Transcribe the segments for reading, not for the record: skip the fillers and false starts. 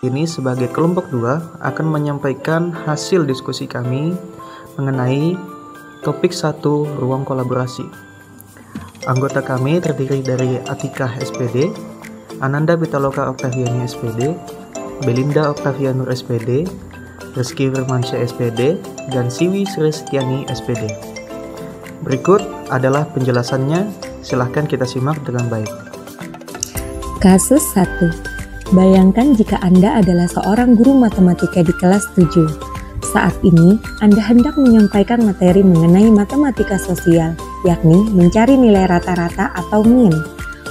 Ini sebagai kelompok 2 akan menyampaikan hasil diskusi kami mengenai topik 1 ruang kolaborasi. Anggota kami terdiri dari Atikah SPD, Ananda Pitaloka Oktaviani SPD, Belinda Oktavianur SPD, Rizky Firmansyah SPD, dan Siwi Sristiani SPD. Berikut adalah penjelasannya, silahkan kita simak dengan baik. Kasus 1. Bayangkan jika Anda adalah seorang guru matematika di kelas 7. Saat ini, Anda hendak menyampaikan materi mengenai matematika sosial, yakni mencari nilai rata-rata atau mean.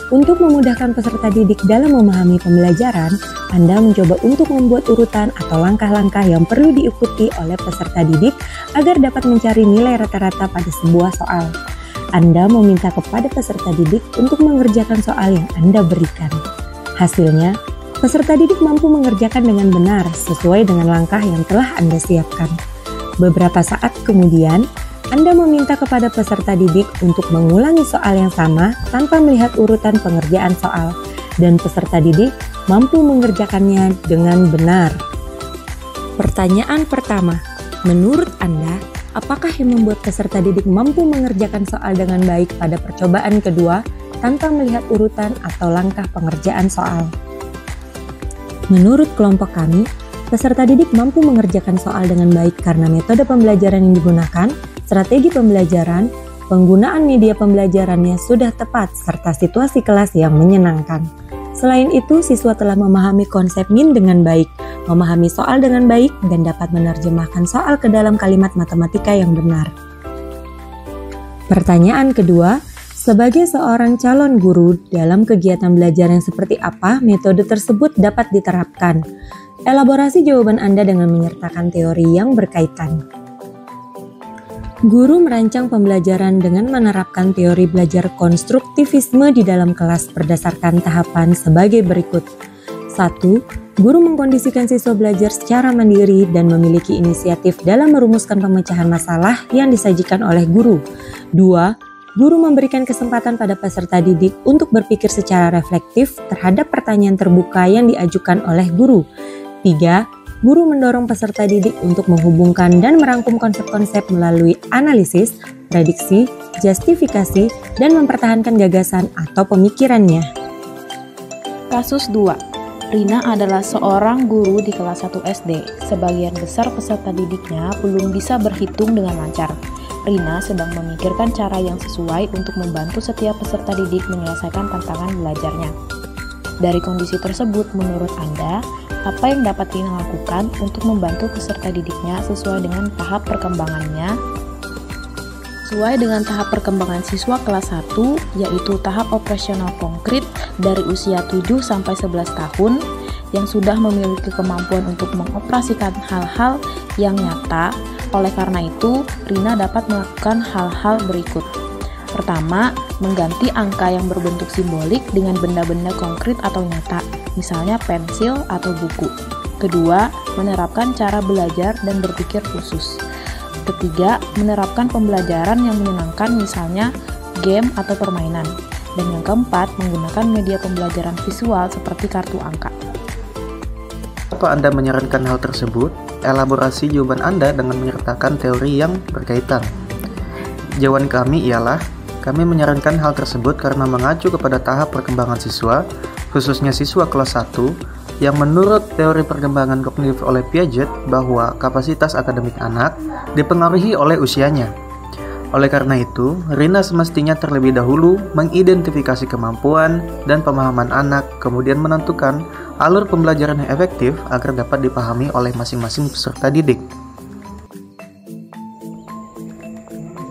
Untuk memudahkan peserta didik dalam memahami pembelajaran, Anda mencoba untuk membuat urutan atau langkah-langkah yang perlu diikuti oleh peserta didik agar dapat mencari nilai rata-rata pada sebuah soal. Anda meminta kepada peserta didik untuk mengerjakan soal yang Anda berikan. Hasilnya, peserta didik mampu mengerjakan dengan benar sesuai dengan langkah yang telah Anda siapkan. Beberapa saat kemudian, Anda meminta kepada peserta didik untuk mengulangi soal yang sama tanpa melihat urutan pengerjaan soal, dan peserta didik mampu mengerjakannya dengan benar. Pertanyaan pertama, menurut Anda, apakah yang membuat peserta didik mampu mengerjakan soal dengan baik pada percobaan kedua tanpa melihat urutan atau langkah pengerjaan soal? Menurut kelompok kami, peserta didik mampu mengerjakan soal dengan baik karena metode pembelajaran yang digunakan, strategi pembelajaran, penggunaan media pembelajarannya sudah tepat, serta situasi kelas yang menyenangkan. Selain itu, siswa telah memahami konsep mean dengan baik, memahami soal dengan baik, dan dapat menerjemahkan soal ke dalam kalimat matematika yang benar. Pertanyaan kedua, sebagai seorang calon guru, dalam kegiatan belajar yang seperti apa metode tersebut dapat diterapkan? Elaborasi jawaban Anda dengan menyertakan teori yang berkaitan. Guru merancang pembelajaran dengan menerapkan teori belajar konstruktivisme di dalam kelas berdasarkan tahapan sebagai berikut. 1. Guru mengkondisikan siswa belajar secara mandiri dan memiliki inisiatif dalam merumuskan pemecahan masalah yang disajikan oleh guru. 2. Guru memberikan kesempatan pada peserta didik untuk berpikir secara reflektif terhadap pertanyaan terbuka yang diajukan oleh guru. 3. Guru mendorong peserta didik untuk menghubungkan dan merangkum konsep-konsep melalui analisis, prediksi, justifikasi, dan mempertahankan gagasan atau pemikirannya. Kasus 2. Rina adalah seorang guru di kelas 1 SD. Sebagian besar peserta didiknya belum bisa berhitung dengan lancar. Rina sedang memikirkan cara yang sesuai untuk membantu setiap peserta didik menyelesaikan tantangan belajarnya. Dari kondisi tersebut, menurut Anda, apa yang dapat Rina lakukan untuk membantu peserta didiknya sesuai dengan tahap perkembangannya? Sesuai dengan tahap perkembangan siswa kelas 1, yaitu tahap operasional konkret dari usia 7-11 tahun, yang sudah memiliki kemampuan untuk mengoperasikan hal-hal yang nyata. Oleh karena itu, Rina dapat melakukan hal-hal berikut. Pertama, mengganti angka yang berbentuk simbolik dengan benda-benda konkret atau nyata, misalnya pensil atau buku. Kedua, menerapkan cara belajar dan berpikir khusus. Ketiga, menerapkan pembelajaran yang menyenangkan, misalnya game atau permainan. Dan yang keempat, menggunakan media pembelajaran visual seperti kartu angka. Apa Anda menyarankan hal tersebut? Elaborasi jawaban Anda dengan menyertakan teori yang berkaitan. Jawaban kami ialah, kami menyarankan hal tersebut karena mengacu kepada tahap perkembangan siswa, khususnya siswa kelas 1, yang menurut teori perkembangan kognitif oleh Piaget bahwa kapasitas akademik anak dipengaruhi oleh usianya. Oleh karena itu, Rina semestinya terlebih dahulu mengidentifikasi kemampuan dan pemahaman anak, kemudian menentukan alur pembelajaran yang efektif agar dapat dipahami oleh masing-masing peserta didik.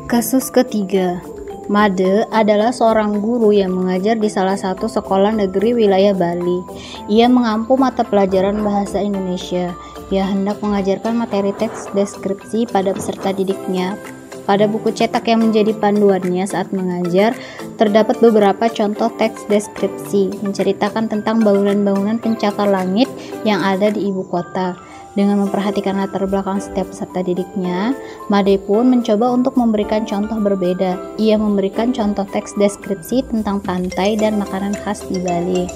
Kasus ketiga, Made adalah seorang guru yang mengajar di salah satu sekolah negeri wilayah Bali. Ia mengampu mata pelajaran bahasa Indonesia. Ia hendak mengajarkan materi teks deskripsi pada peserta didiknya. Pada buku cetak yang menjadi panduannya saat mengajar, terdapat beberapa contoh teks deskripsi menceritakan tentang bangunan-bangunan pencakar langit yang ada di ibu kota. Dengan memperhatikan latar belakang setiap peserta didiknya, Made pun mencoba untuk memberikan contoh berbeda. Ia memberikan contoh teks deskripsi tentang pantai dan makanan khas di Bali.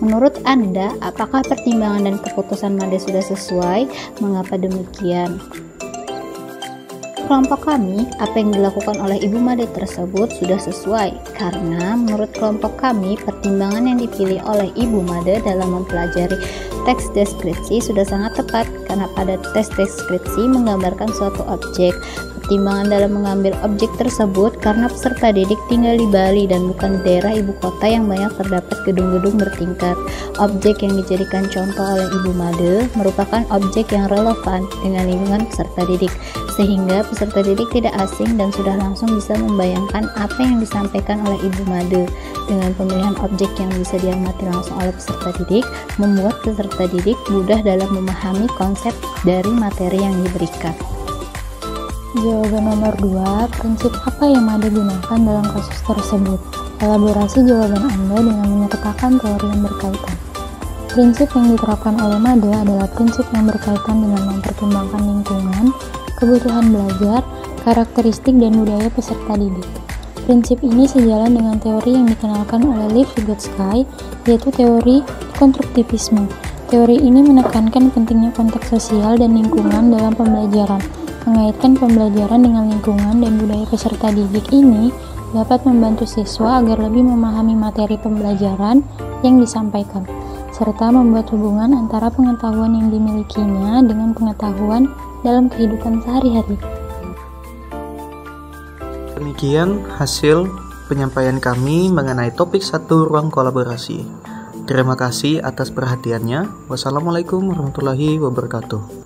Menurut Anda, apakah pertimbangan dan keputusan Made sudah sesuai? Mengapa demikian? Kelompok kami, apa yang dilakukan oleh Ibu Made tersebut sudah sesuai, karena menurut kelompok kami, pertimbangan yang dipilih oleh Ibu Made dalam mempelajari teks deskripsi sudah sangat tepat, karena pada teks deskripsi menggambarkan suatu objek. Pertimbangan dalam mengambil objek tersebut karena peserta didik tinggal di Bali dan bukan di daerah ibu kota yang banyak terdapat gedung-gedung bertingkat. Objek yang dijadikan contoh oleh Ibu Made merupakan objek yang relevan dengan lingkungan peserta didik, sehingga peserta didik tidak asing dan sudah langsung bisa membayangkan apa yang disampaikan oleh Ibu Made. Dengan pemilihan objek yang bisa diamati langsung oleh peserta didik, membuat peserta didik mudah dalam memahami konsep dari materi yang diberikan. Jawaban nomor 2, prinsip apa yang Made gunakan dalam kasus tersebut? Elaborasi jawaban Anda dengan menyertakan teori yang berkaitan. Prinsip yang diterapkan oleh Made adalah prinsip yang berkaitan dengan mempertimbangkan lingkungan, kebutuhan belajar, karakteristik dan budaya peserta didik. Prinsip ini sejalan dengan teori yang dikenalkan oleh Lev Vygotsky, yaitu teori konstruktivisme. Teori ini menekankan pentingnya konteks sosial dan lingkungan dalam pembelajaran. Mengaitkan pembelajaran dengan lingkungan dan budaya peserta didik ini dapat membantu siswa agar lebih memahami materi pembelajaran yang disampaikan, serta membuat hubungan antara pengetahuan yang dimilikinya dengan pengetahuan dalam kehidupan sehari-hari. Demikian hasil penyampaian kami mengenai topik 1 ruang kolaborasi. Terima kasih atas perhatiannya. Wassalamualaikum warahmatullahi wabarakatuh.